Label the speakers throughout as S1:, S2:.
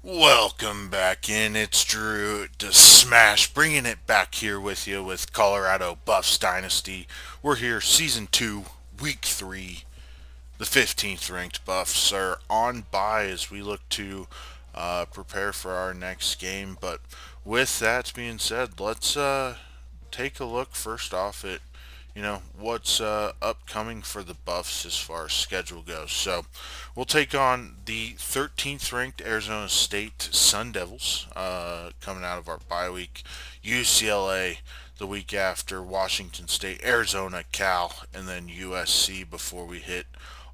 S1: Welcome back in. It's Drew to Smash, bringing it back here with you with Colorado Buffs Dynasty. We're here, Season 2, Week 3. The 15th ranked Buffs are on bye as we look to prepare for our next game. But with that being said, let's take a look first off at what's upcoming for the Buffs as far as schedule goes. So we'll take on the 13th ranked Arizona State Sun Devils coming out of our bye week. UCLA the week after, Washington State, Arizona, Cal, and then USC before we hit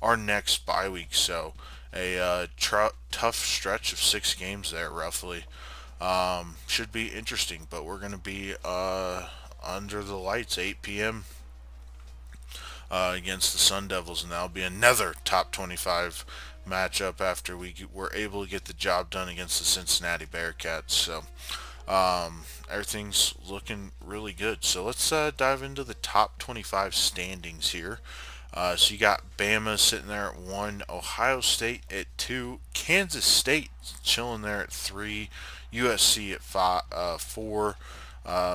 S1: our next bye week. So a tough stretch of 6 games there, roughly. Should be interesting, but we're going to be under the lights 8 p.m. Against the Sun Devils, and that'll be another top 25 matchup after we were able to get the job done against the Cincinnati Bearcats. So everything's looking really good. So let's dive into the top 25 standings here. So you got Bama sitting there at 1, Ohio State at 2, Kansas State chilling there at 3, USC at 4,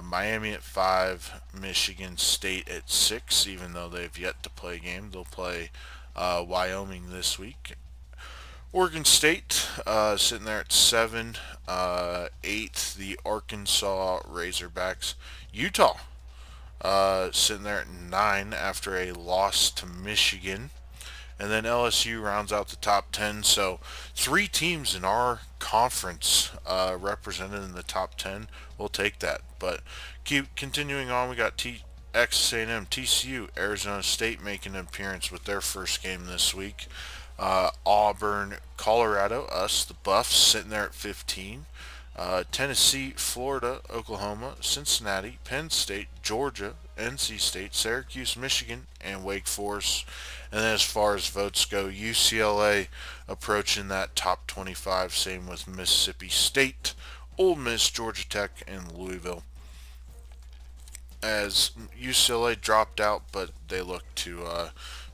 S1: Miami at 5, Michigan State at 6, even though they've yet to play a game. They'll play Wyoming this week. Oregon State sitting there at 7, 8, the Arkansas Razorbacks. Utah sitting there at 9 after a loss to Michigan. And then LSU rounds out the top 10. So 3 teams in our conference represented in the top 10. We'll take that. But keep continuing on. We got Texas A&M, TCU, Arizona State making an appearance with their first game this week. Auburn, Colorado, us, the Buffs, sitting there at 15. Tennessee, Florida, Oklahoma, Cincinnati, Penn State, Georgia, NC State, Syracuse, Michigan, and Wake Forest. And then as far as votes go, UCLA approaching that top 25. Same with Mississippi State, Ole Miss, Georgia Tech, and Louisville. As UCLA dropped out, but they look to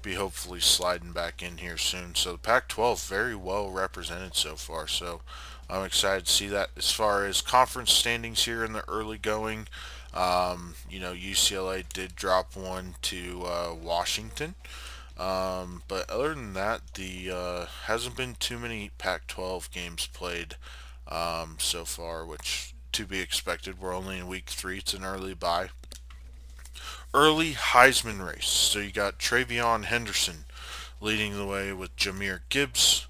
S1: be hopefully sliding back in here soon. So the Pac-12 very well represented so far. So I'm excited to see that. As far as conference standings here in the early going, UCLA did drop one to Washington. But other than that, the hasn't been too many Pac-12 games played so far, which to be expected. We're only in week 3. It's an early bye. Early Heisman race. So you got Travion Henderson leading the way with Jameer Gibbs.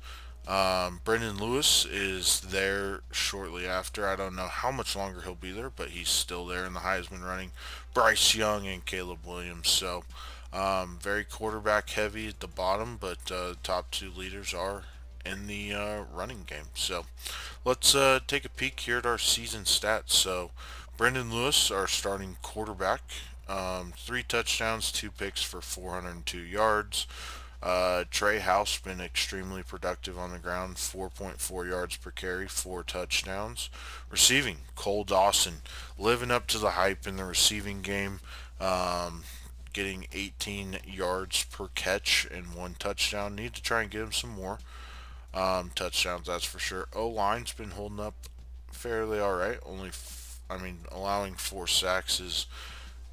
S1: Brendan Lewis is there shortly after. I don't know how much longer he'll be there, but he's still there in the Heisman running. Bryce Young and Caleb Williams. So very quarterback heavy at the bottom, but the top 2 leaders are in the running game. So let's take a peek here at our season stats. So Brendan Lewis, our starting quarterback, 3 touchdowns, 2 picks for 402 yards. Trey House been extremely productive on the ground, 4.4 yards per carry, 4 touchdowns. Receiving, Cole Dawson living up to the hype in the receiving game, getting 18 yards per catch and 1 touchdown. Need to try and get him some more touchdowns, that's for sure. O line's been holding up fairly all right. Allowing 4 sacks is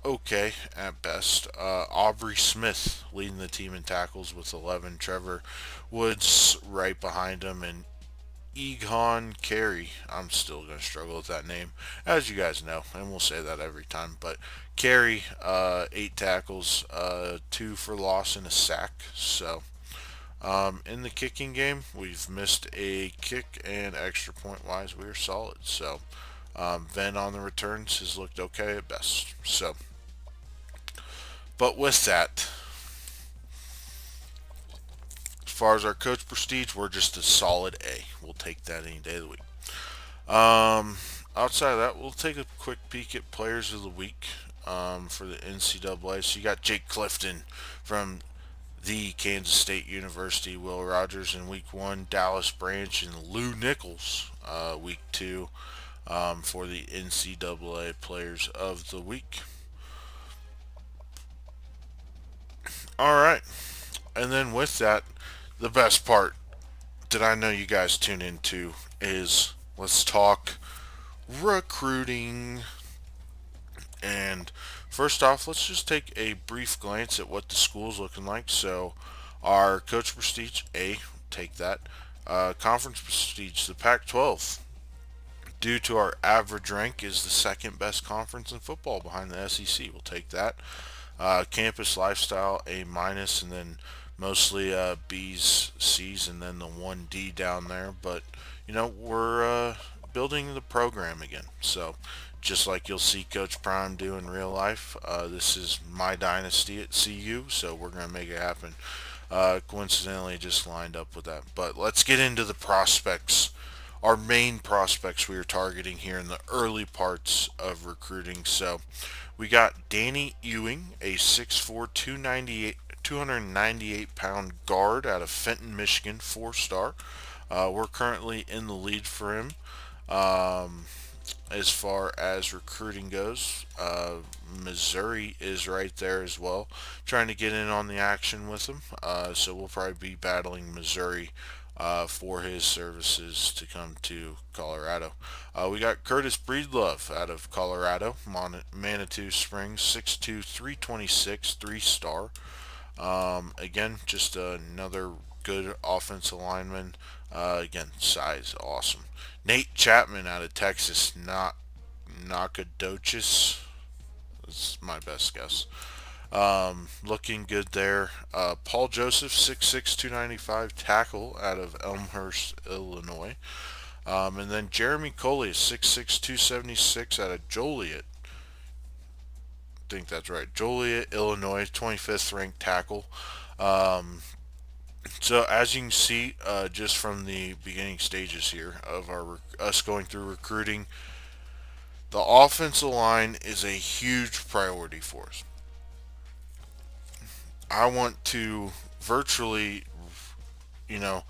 S1: okay at best. Aubrey Smith leading the team in tackles with 11. Trevor Woods right behind him, and Egon Carey. I'm still going to struggle with that name, as you guys know, and we'll say that every time. But Carey, 8 tackles, 2 for loss, and a sack. So in the kicking game, we've missed a kick, and extra point wise, we're solid. So Venn on the returns has looked okay at best. So, but with that, as far as our coach prestige, we're just a solid A. We'll take that any day of the week. Outside of that, we'll take a quick peek at players of the week for the NCAA. So you got Jake Clifton from the Kansas State University, Will Rogers in week 1, Dallas Branch and Lou Nichols week 2 for the NCAA players of the week. All right, and then with that, the best part, that I know you guys tune into is let's talk recruiting. And first off, let's just take a brief glance at what the school's looking like. So, our coach prestige, A, take that. Conference prestige, the Pac 12, due to our average rank, is the second best conference in football behind the SEC. We'll take that. Campus lifestyle, A minus, and then mostly B's, C's, and then the 1D down there. But, we're building the program again. So, just like you'll see Coach Prime do in real life, this is my dynasty at CU, so we're going to make it happen. Coincidentally, just lined up with that. But let's get into the prospects. Our main prospects we are targeting here in the early parts of recruiting. So we got Danny Ewing, a 6'4", 298-pound guard out of Fenton, Michigan, 4-star. We're currently in the lead for him. As far as recruiting goes, Missouri is right there as well, trying to get in on the action with him. So we'll probably be battling Missouri for his services to come to Colorado. We got Curtis Breedlove out of Colorado, Manitou Springs, 6'2", 326, 3-star. Again, just another good offensive lineman. Again, size, awesome. Nate Chapman out of Texas, not Nacogdoches. That's my best guess. Looking good there. Paul Joseph, 6'6", 295, tackle out of Elmhurst, Illinois. And then Jeremy Coley, 6'6", 276 out of Joliet. I think that's right. Joliet, Illinois, 25th ranked tackle. So as you can see, just from the beginning stages here of us going through recruiting, the offensive line is a huge priority for us. I want to virtually, you know,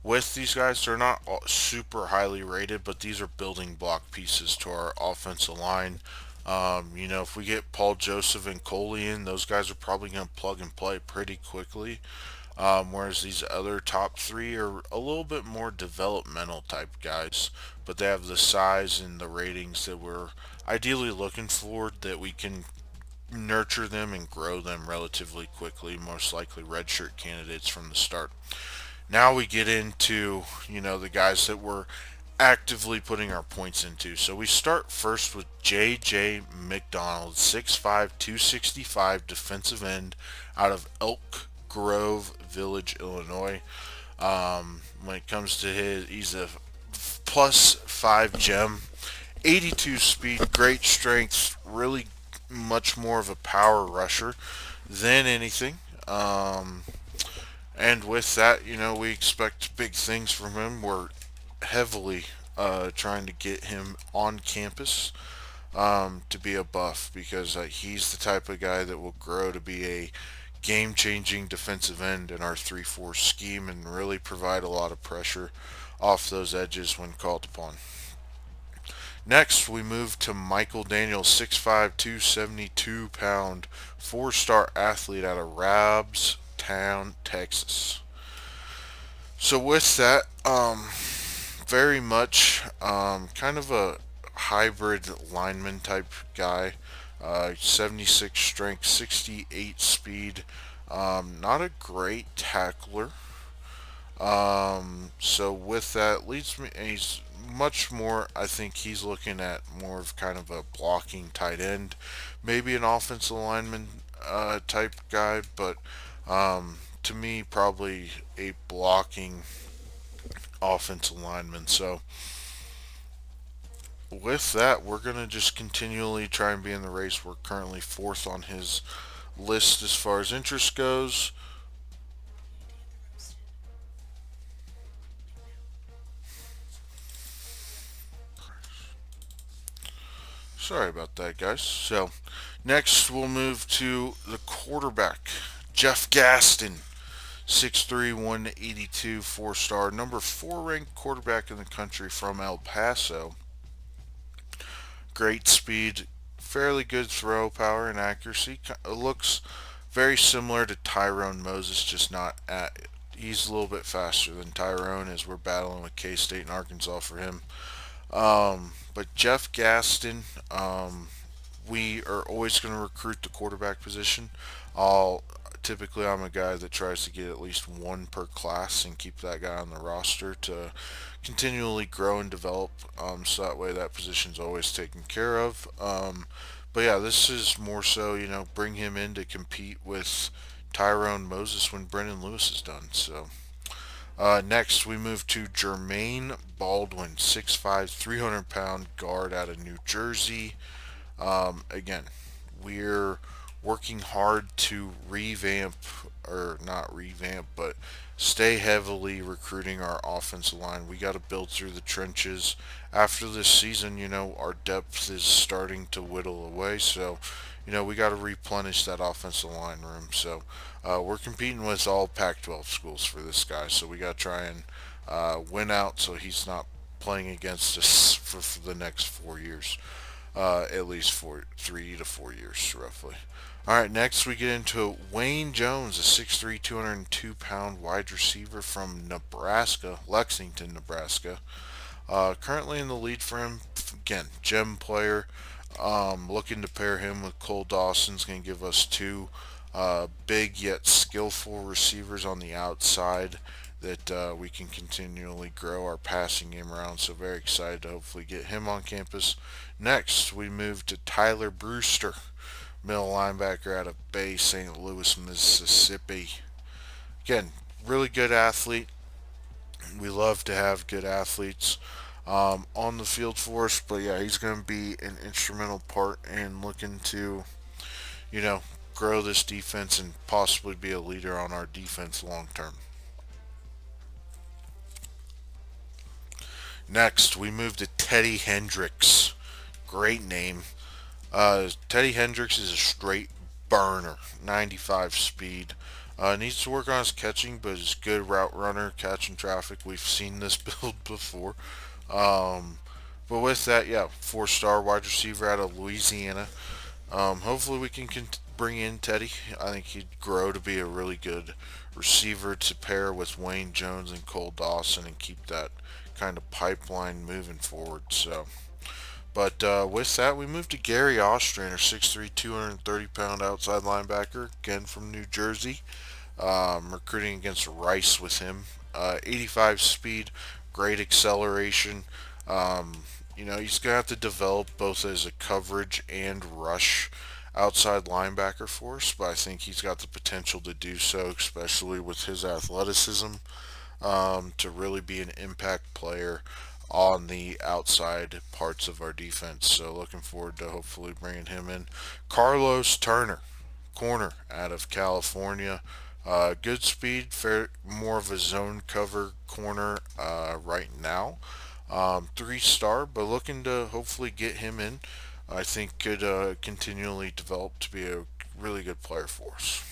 S1: with these guys, they're not super highly rated, but these are building block pieces to our offensive line. If we get Paul Joseph and Coley in, those guys are probably going to plug and play pretty quickly. Whereas these other top three are a little bit more developmental type guys, but they have the size and the ratings that we're ideally looking for, that we can nurture them and grow them relatively quickly, most likely redshirt candidates from the start. Now we get into, the guys that we're actively putting our points into. So we start first with J.J. McDonald, 6'5", 265 defensive end out of Elk Grove Village, Illinois. When it comes to he's a +5 gem, 82 speed, great strength, really much more of a power rusher than anything. And with that, we expect big things from him. We're heavily trying to get him on campus to be a Buff, because he's the type of guy that will grow to be a game-changing defensive end in our 3-4 scheme and really provide a lot of pressure off those edges when called upon. Next, we move to Michael Daniels, 6'5", 272-pound, 4-star athlete out of Robstown, Texas. So with that, very much kind of a hybrid lineman type guy. 76 strength, 68 speed. Not a great tackler. So with that, leads me. He's much more. I think he's looking at more of kind of a blocking tight end, maybe an offensive lineman type guy, but to me, probably a blocking offensive lineman. So with that, we're going to just continually try and be in the race. We're currently fourth on his list as far as interest goes. Sorry about that, guys. So next, we'll move to the quarterback, Jeff Gaston, 6'3", 182, 4-star, number 4 ranked quarterback in the country from El Paso. Great speed, fairly good throw power and accuracy. It looks very similar to Tyrone Moses, just not at he's a little bit faster than Tyrone as we're battling with K-State and Arkansas for him. But Jeff Gaston, we are always going to recruit the quarterback position. I'll typically I'm a guy that tries to get at least one per class and keep that guy on the roster to continually grow and develop. So that way that position's always taken care of. But yeah, this is more so bring him in to compete with Tyrone Moses when Brendan Lewis is done. So next, we move to Jermaine Baldwin, 6'5", 300-pound guard out of New Jersey. Again, we're working hard to revamp, or not revamp, but stay heavily recruiting our offensive line. We got to build through the trenches. After this season, our depth is starting to whittle away, so we got to replenish that offensive line room. So we're competing with all Pac-12 schools for this guy, so we got to try and win out so he's not playing against us for the next 4 years, at least for 3 to 4 years, roughly. All right, next we get into Wayne Jones, a 6'3", 202-pound wide receiver from Nebraska, Lexington, Nebraska. Currently in the lead for him, again, gem player. Looking to pair him with Cole Dawson's going to give us two big yet skillful receivers on the outside that we can continually grow our passing game around. So very excited to hopefully get him on campus. Next, we move to Tyler Brewster, middle linebacker out of Bay St. Louis, Mississippi. Again, really good athlete. We love to have good athletes on the field for us, but yeah, he's going to be an instrumental part in looking to, you know, grow this defense and possibly be a leader on our defense long term. Next, we move to Teddy Hendricks. Great name. Teddy Hendricks is a straight burner, 95 speed. Needs to work on his catching, but is a good route runner, catching traffic. We've seen this build before. Um, but with that, yeah, four-star wide receiver out of Louisiana. Hopefully we can bring in Teddy. I think he'd grow to be a really good receiver to pair with Wayne Jones and Cole Dawson and keep that kind of pipeline moving forward. So, but with that, we move to Gary Ostrander, 6'3", 230-pound outside linebacker, again from New Jersey. Recruiting against Rice with him. 85 speed, great acceleration. He's going to have to develop both as a coverage and rush outside linebacker for us, but I think he's got the potential to do so, especially with his athleticism, to really be an impact player on the outside parts of our defense. So looking forward to hopefully bringing him in. Carlos Turner, corner out of California. Good speed, more of a zone cover corner right now. 3-star, but looking to hopefully get him in. I think could continually develop to be a really good player for us.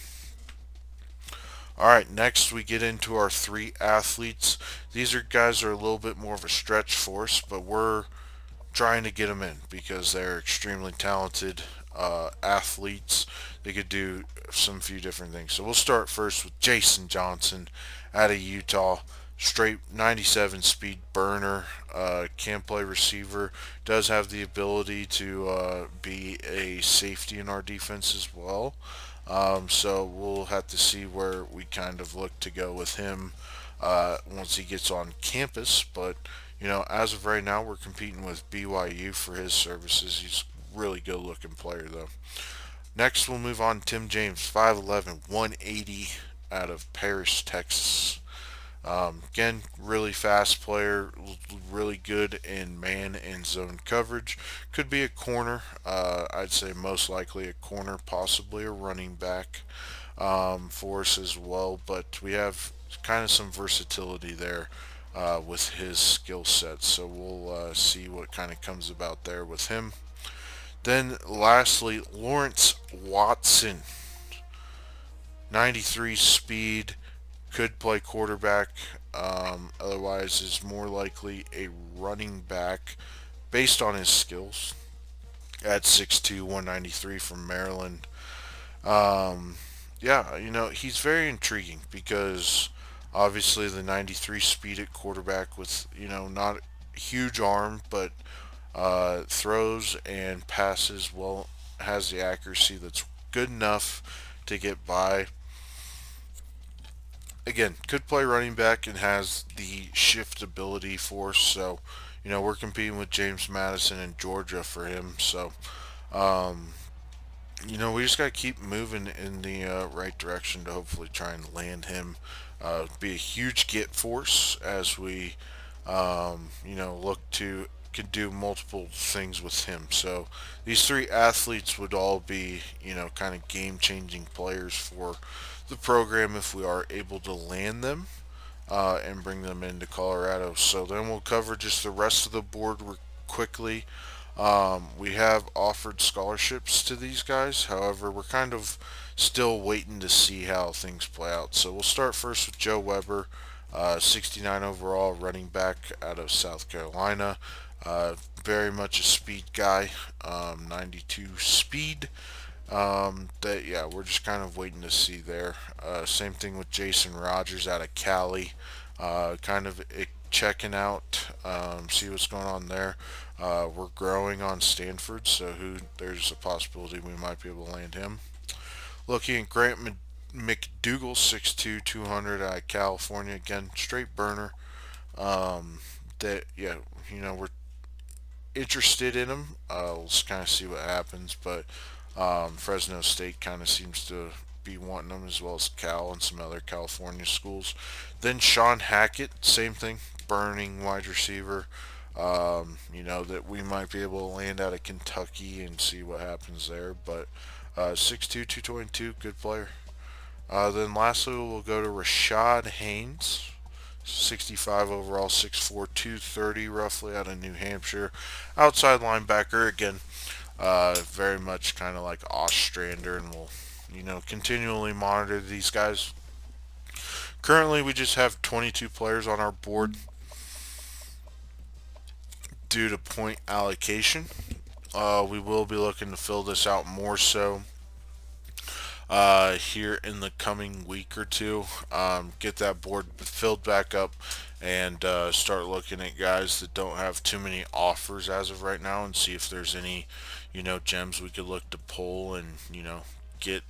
S1: All right, next we get into our three athletes. These are guys that are a little bit more of a stretch for us, but we're trying to get them in because they're extremely talented athletes. They could do some few different things. So we'll start first with Jason Johnson out of Utah. Straight 97 speed burner, can play receiver, does have the ability to be a safety in our defense as well. So we'll have to see where we kind of look to go with him once he gets on campus. But as of right now, we're competing with BYU for his services. He's a really good looking player though. Next, we'll move on to Tim James, 5'11", 180 out of Paris, Texas. Again, really fast player, really good in man and zone coverage. Could be a corner. I'd say most likely a corner, possibly a running back for us as well. But we have kind of some versatility there with his skill set. So we'll see what kind of comes about there with him. Then lastly, Lawrence Watson, 93 speed, could play quarterback. Otherwise, is more likely a running back based on his skills. At 6'2", 193 from Maryland. Yeah, he's very intriguing because Obviously, the 93 speed at quarterback with, not huge arm, but throws and passes well, has the accuracy that's good enough to get by. Again, could play running back and has the shift ability for us. So, we're competing with James Madison in Georgia for him. So, um, we just got to keep moving in the right direction to hopefully try and land him. Be a huge get force as we, look to could do multiple things with him. So these three athletes would all be, kind of game changing players for the program if we are able to land them and bring them into Colorado. So then we'll cover just the rest of the board quickly. We have offered scholarships to these guys. However, we're kind of still waiting to see how things play out. So we'll start first with Joe Weber, 69 overall, running back out of South Carolina. Very much a speed guy, 92 speed. That yeah, we're just kind of waiting to see there. Same thing with Jason Rogers out of Cali. Kind of checking out, see what's going on there. We're growing on Stanford, so there's a possibility we might be able to land him. Looking at Grant McDougal, 6'2", 200 out of California. Again, straight burner. That yeah, we're interested in him. We'll just kind of see what happens, but Fresno State kind of seems to be wanting him as well as Cal and some other California schools. Then Sean Hackett, same thing, burning wide receiver. That we might be able to land out of Kentucky and see what happens there. But 6'2", 222, good player. Then lastly, we'll go to Rashad Haynes, 65 overall, 6'4", 230 roughly out of New Hampshire. Outside linebacker, again, very much kind of like Ostrander, and we'll, continually monitor these guys. Currently, we just have 22 players on our board due to point allocation. We will be looking to fill this out more so here in the coming week or two. Get that board filled back up and start looking at guys that don't have too many offers as of right now and see if there's any, gems we could look to pull and, get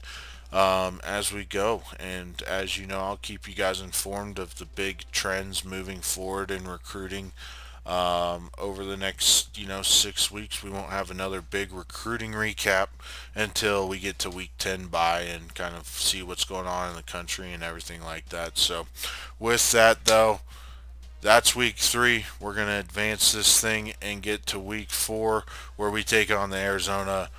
S1: as we go. And as you know, I'll keep you guys informed of the big trends moving forward in recruiting. Over the next 6 weeks, we won't have another big recruiting recap until we get to week 10 by and kind of see what's going on in the country and everything like that. So with that though, that's week 3. We're going to advance this thing and get to week 4 where we take on the Arizona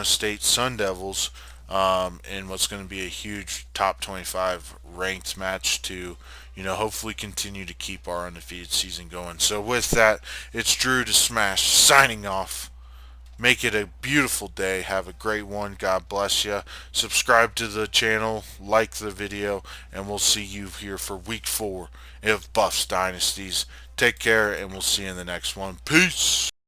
S1: State Sun Devils in what's going to be a huge top 25 ranked match to, hopefully continue to keep our undefeated season going. So with that, it's Drew to Smash signing off. Make it a beautiful day. Have a great one. God bless you. Subscribe to the channel, like the video, and we'll see you here for week 4 of Buffs Dynasties. Take care, and we'll see you in the next one. Peace.